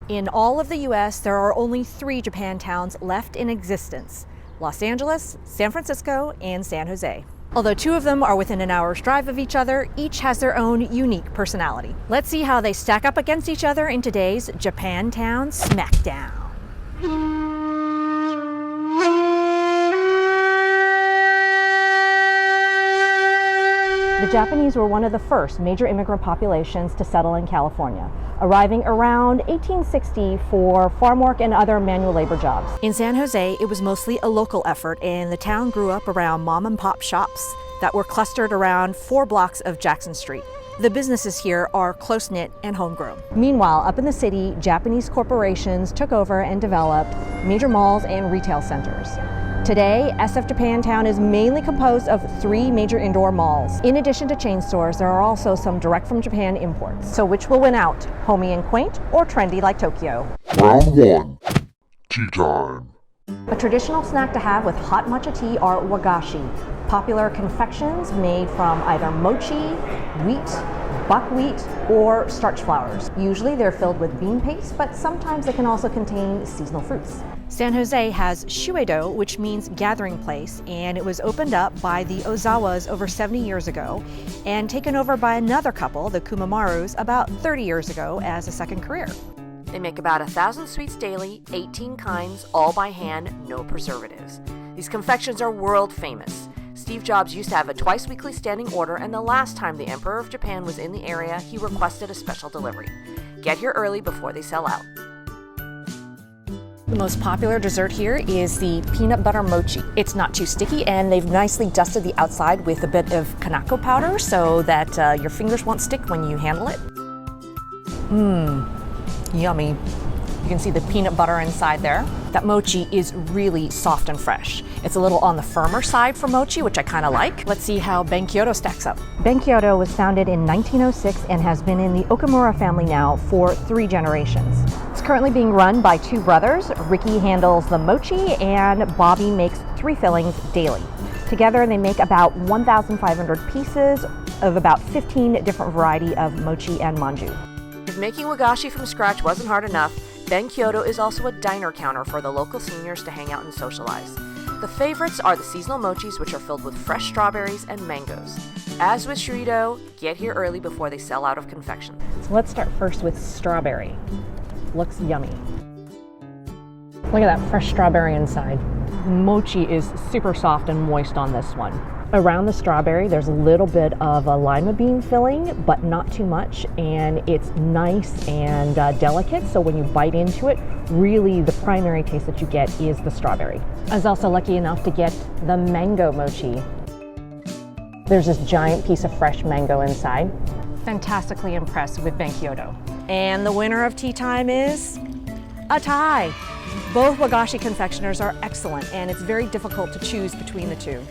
In all of the US, there are only 3 Japantowns left in existence: Los Angeles, San Francisco, and San Jose. Although 2 of them are within an hour's drive of each other, each has their own unique personality. Let's see how they stack up against each other in today's Japantown Smackdown. The Japanese were one of the first major immigrant populations to settle in California, arriving around 1860 for farm work and other manual labor jobs. In San Jose, it was mostly a local effort, and the town grew up around mom and pop shops that were clustered around 4 blocks of Jackson Street. The businesses here are close-knit and homegrown. Meanwhile, up in the city, Japanese corporations took over and developed major malls and retail centers. Today, SF Japantown is mainly composed of 3 major indoor malls. In addition to chain stores, there are also some direct from Japan imports. So which will win out, homey and quaint or trendy like Tokyo? Round 1, tea time. A traditional snack to have with hot matcha tea are wagashi, popular confections made from either mochi, wheat, buckwheat, or starch flours. Usually they're filled with bean paste, but sometimes they can also contain seasonal fruits. San Jose has Shuei-Do, which means gathering place, and it was opened up by the Ozawas over 70 years ago and taken over by another couple, the Kumamarus, about 30 years ago as a second career. They make about 1,000 sweets daily, 18 kinds, all by hand, no preservatives. These confections are world famous. Steve Jobs used to have a twice weekly standing order, and the last time the Emperor of Japan was in the area, he requested a special delivery. Get here early before they sell out. The most popular dessert here is the peanut butter mochi. It's not too sticky, and they've nicely dusted the outside with a bit of kanako powder so that your fingers won't stick when you handle it. Yummy. You can see the peanut butter inside there. That mochi is really soft and fresh. It's a little on the firmer side for mochi, which I kind of like. Let's see how Ben-Kyoto stacks up. Ben-Kyoto was founded in 1906 and has been in the Okamura family now for 3 generations. It's currently being run by 2 brothers. Ricky handles the mochi and Bobby makes 3 fillings daily. Together they make about 1,500 pieces of about 15 different variety of mochi and manju. If making wagashi from scratch wasn't hard enough, Ben-Kyoto is also a diner counter for the local seniors to hang out and socialize. The favorites are the seasonal mochis, which are filled with fresh strawberries and mangoes. As with Shuei-Do, get here early before they sell out of confection. So let's start first with strawberry. Looks yummy. Look at that fresh strawberry inside. Mochi is super soft and moist on this one. Around the strawberry, there's a little bit of a lima bean filling, but not too much, and it's nice and delicate, so when you bite into it, really the primary taste that you get is the strawberry. I was also lucky enough to get the mango mochi. There's this giant piece of fresh mango inside. Fantastically impressed with Ben-Kyoto. And the winner of tea time is a tie. Both wagashi confectioners are excellent, and it's very difficult to choose between the 2.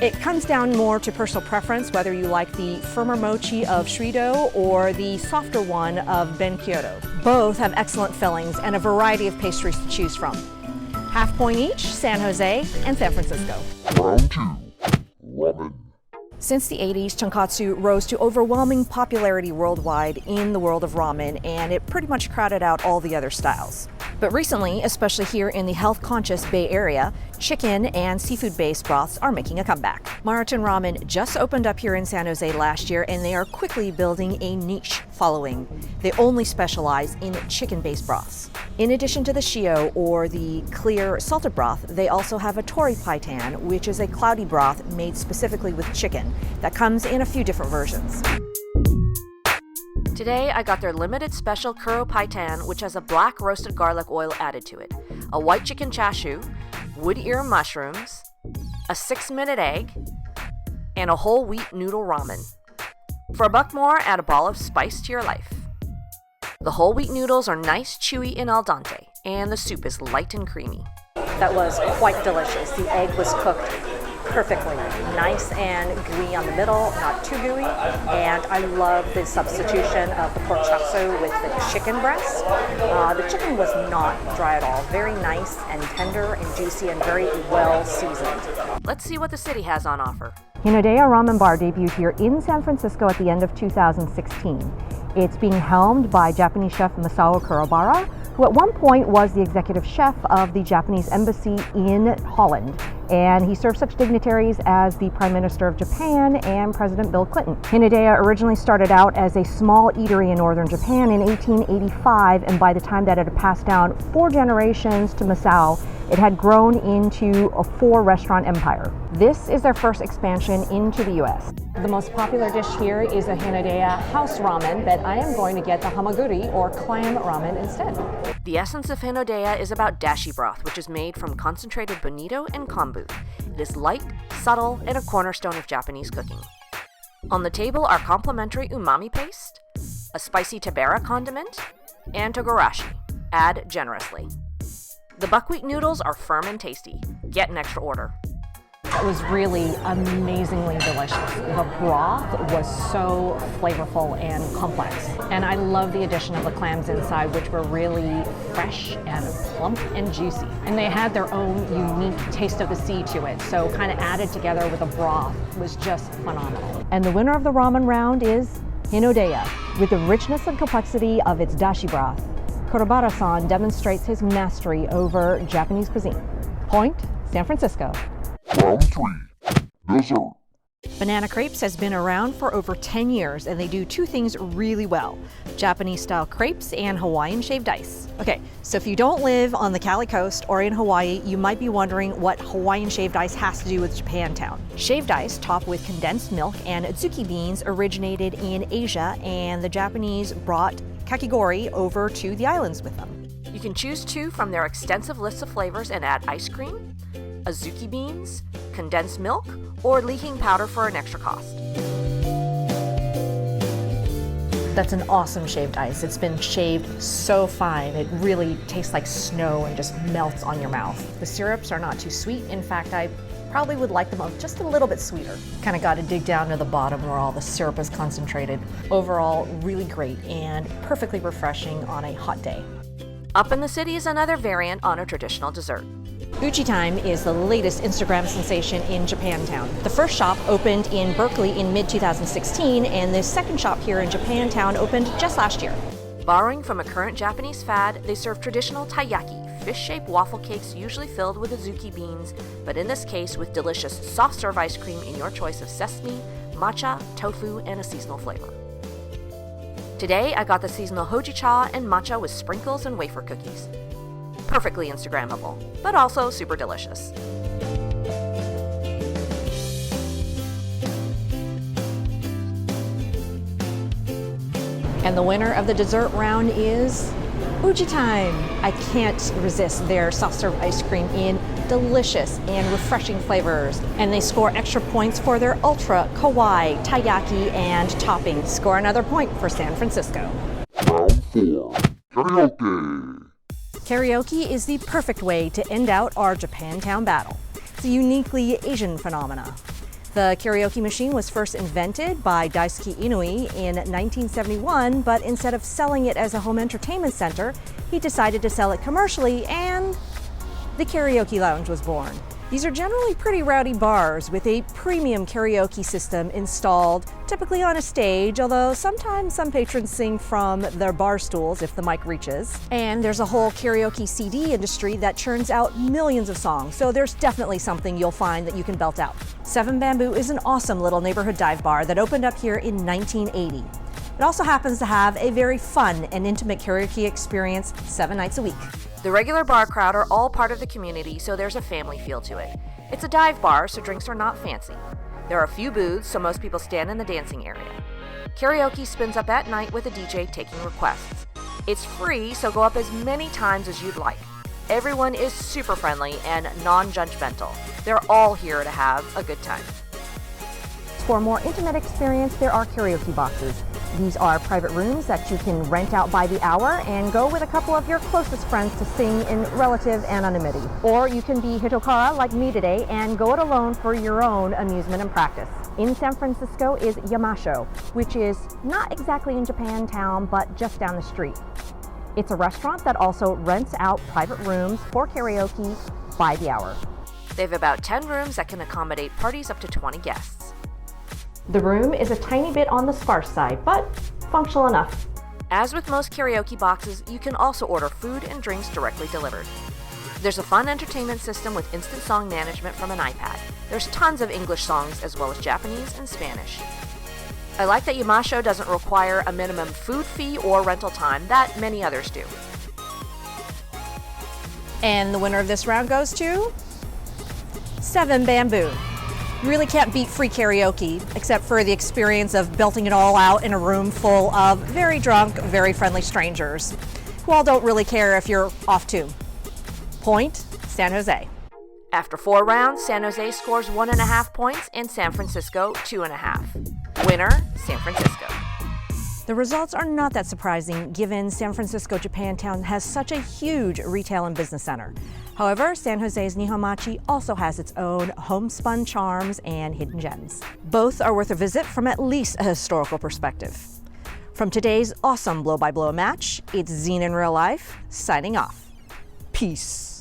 It comes down more to personal preference, whether you like the firmer mochi of Shuei-Do or the softer one of Ben-Kyoto. Both have excellent fillings and a variety of pastries to choose from. Half point each, San Jose and San Francisco. Round 2, ramen. Since the 80s, tonkatsu rose to overwhelming popularity worldwide in the world of ramen, and it pretty much crowded out all the other styles. But recently, especially here in the health-conscious Bay Area, chicken and seafood-based broths are making a comeback. Maruten Ramen just opened up here in San Jose last year, and they are quickly building a niche following. They only specialize in chicken-based broths. In addition to the shio, or the clear salted broth, they also have a tori paitan, which is a cloudy broth made specifically with chicken that comes in a few different versions. Today, I got their limited special kuro paitan, which has a black roasted garlic oil added to it, a white chicken chashu, wood ear mushrooms, a 6-minute egg, and a whole wheat noodle ramen. For $1 more, add a ball of spice to your life. The whole wheat noodles are nice, chewy, and al dente, and the soup is light and creamy. That was quite delicious. The egg was cooked perfectly. Nice and gooey on the middle, not too gooey. And I love the substitution of the pork chop suey with the chicken breast. The chicken was not dry at all. Very nice and tender and juicy and very well seasoned. Let's see what the city has on offer. Hinodea Ramen Bar debuted here in San Francisco at the end of 2016. It's being helmed by Japanese chef Masao Kurobara, who at one point was the executive chef of the Japanese embassy in Holland. And he served such dignitaries as the Prime Minister of Japan and President Bill Clinton. Hinodea originally started out as a small eatery in northern Japan in 1885, and by the time that it had passed down 4 generations to Masao, it had grown into a 4-restaurant empire. This is their first expansion into the US. The most popular dish here is a Hinodea house ramen, but I am going to get the hamaguri or clam ramen instead. The essence of Hinodea is about dashi broth, which is made from concentrated bonito and kombu. It is light, subtle, and a cornerstone of Japanese cooking. On the table are complimentary umami paste, a spicy tabera condiment, and togarashi. Add generously. The buckwheat noodles are firm and tasty. Get an extra order. That was really amazingly delicious. The broth was so flavorful and complex. And I love the addition of the clams inside, which were really fresh and plump and juicy. And they had their own unique taste of the sea to it, so kind of added together with the broth was just phenomenal. And the winner of the ramen round is Hinodea. With the richness and complexity of its dashi broth, Kurobara-san demonstrates his mastery over Japanese cuisine. Point, San Francisco. Round 3. Dessert. Banana Crepes has been around for over 10 years, and they do 2 things really well: Japanese-style crepes and Hawaiian shaved ice. Okay, so if you don't live on the Cali Coast or in Hawaii, you might be wondering what Hawaiian shaved ice has to do with Japantown. Shaved ice topped with condensed milk and azuki beans originated in Asia, and the Japanese brought kakigori over to the islands with them. You can choose 2 from their extensive list of flavors and add ice cream, azuki beans, condensed milk, or leaking powder for an extra cost. That's an awesome shaved ice. It's been shaved so fine. It really tastes like snow and just melts on your mouth. The syrups are not too sweet. In fact, I probably would like them just a little bit sweeter. Kind of got to dig down to the bottom where all the syrup is concentrated. Overall, really great and perfectly refreshing on a hot day. Up in the City is another variant on a traditional dessert. Uchi Time is the latest Instagram sensation in Japantown. The first shop opened in Berkeley in mid-2016, and the second shop here in Japantown opened just last year. Borrowing from a current Japanese fad, they serve traditional taiyaki, fish-shaped waffle cakes usually filled with azuki beans, but in this case with delicious soft-serve ice cream in your choice of sesame, matcha, tofu, and a seasonal flavor. Today, I got the seasonal hojicha and matcha with sprinkles and wafer cookies. Perfectly Instagrammable, but also super delicious. And the winner of the dessert round is Uchi Time. I can't resist their soft-serve ice cream in delicious and refreshing flavors. And they score extra points for their ultra kawaii, taiyaki, and toppings. Score another point for San Francisco. Round 4. Karaoke. Karaoke is the perfect way to end out our Japantown battle. It's a uniquely Asian phenomena. The karaoke machine was first invented by Daisuke Inui in 1971, but instead of selling it as a home entertainment center, he decided to sell it commercially, and the karaoke lounge was born. These are generally pretty rowdy bars with a premium karaoke system installed, typically on a stage, although sometimes some patrons sing from their bar stools if the mic reaches. And there's a whole karaoke CD industry that churns out millions of songs, so there's definitely something you'll find that you can belt out. Seven Bamboo is an awesome little neighborhood dive bar that opened up here in 1980. It also happens to have a very fun and intimate karaoke experience 7 nights a week. The regular bar crowd are all part of the community, so there's a family feel to it. It's a dive bar, so drinks are not fancy. There are a few booths, so most people stand in the dancing area. Karaoke spins up at night with a DJ taking requests. It's free, so go up as many times as you'd like. Everyone is super friendly and non-judgmental. They're all here to have a good time. For a more intimate experience, there are karaoke boxes. These are private rooms that you can rent out by the hour and go with a couple of your closest friends to sing in relative anonymity. Or you can be hitokara like me today and go it alone for your own amusement and practice. In San Francisco is Yamasho, which is not exactly in Japantown, but just down the street. It's a restaurant that also rents out private rooms for karaoke by the hour. They have about 10 rooms that can accommodate parties up to 20 guests. The room is a tiny bit on the sparse side, but functional enough. As with most karaoke boxes, you can also order food and drinks directly delivered. There's a fun entertainment system with instant song management from an iPad. There's tons of English songs as well as Japanese and Spanish. I like that Yamasho doesn't require a minimum food fee or rental time that many others do. And the winner of this round goes to 7 Bamboo. You really can't beat free karaoke, except for the experience of belting it all out in a room full of very drunk, very friendly strangers, who all don't really care if you're off tune. Point, San Jose. After 4 rounds, San Jose scores 1.5 points and San Francisco 2.5. Winner, San Francisco. The results are not that surprising given San Francisco Japantown has such a huge retail and business center. However, San Jose's Nihonmachi also has its own homespun charms and hidden gems. Both are worth a visit from at least a historical perspective. From today's awesome blow-by-blow match, it's Zeene in Real Life, signing off. Peace.